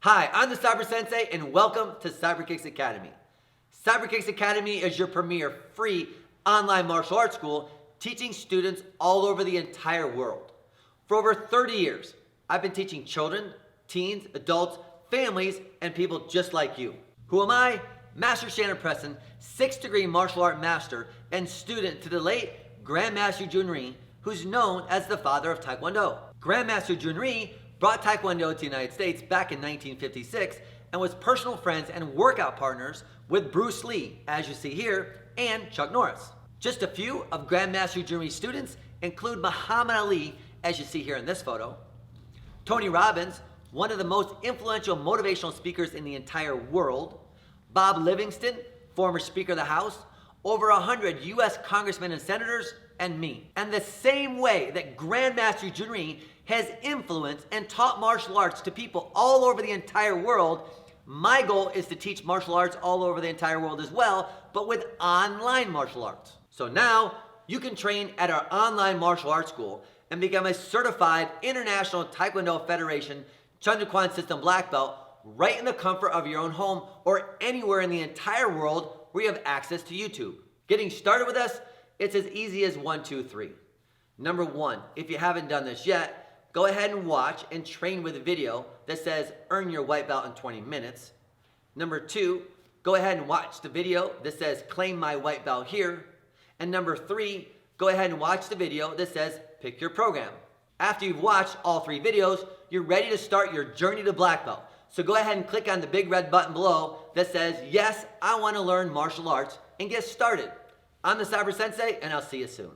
Hi, I'm the Cyber Sensei and welcome to CyberKicks Academy. CyberKicks Academy is your premier free online martial arts school teaching students all over the entire world. For over 30 years, I've been teaching children, teens, adults, families, and people just like you. Who am I? Master Shannon Preston, 6th degree martial art master and student to the late Grandmaster Junri, who's known as the father of Taekwondo. Grandmaster Junri brought Taekwondo to the United States back in 1956 and was personal friends and workout partners with Bruce Lee, as you see here, and Chuck Norris. Just a few of Grandmaster Junri's students include Muhammad Ali, as you see here in this photo, Tony Robbins, one of the most influential motivational speakers in the entire world, Bob Livingston, former Speaker of the House, over 100 US congressmen and senators, and me. And the same way that Grandmaster Junri has influenced and taught martial arts to people all over the entire world, my goal is to teach martial arts all over the entire world as well, but with online martial arts. So now you can train at our online martial arts school and become a certified International Taekwondo Federation Chung Kwan system black belt right in the comfort of your own home or anywhere in the entire world where you have access to YouTube. Getting started with us, it's as easy as 1, 2, 3. Number 1, if you haven't done this yet, go ahead and watch and train with a video that says earn your white belt in 20 minutes. Number 2, go ahead and watch the video that says claim my white belt here. And number 3, go ahead and watch the video that says pick your program. After you've watched all 3 videos, you're ready to start your journey to black belt. So go ahead and click on the big red button below that says, yes, I want to learn martial arts, and get started. I'm the Cyber Sensei, and I'll see you soon.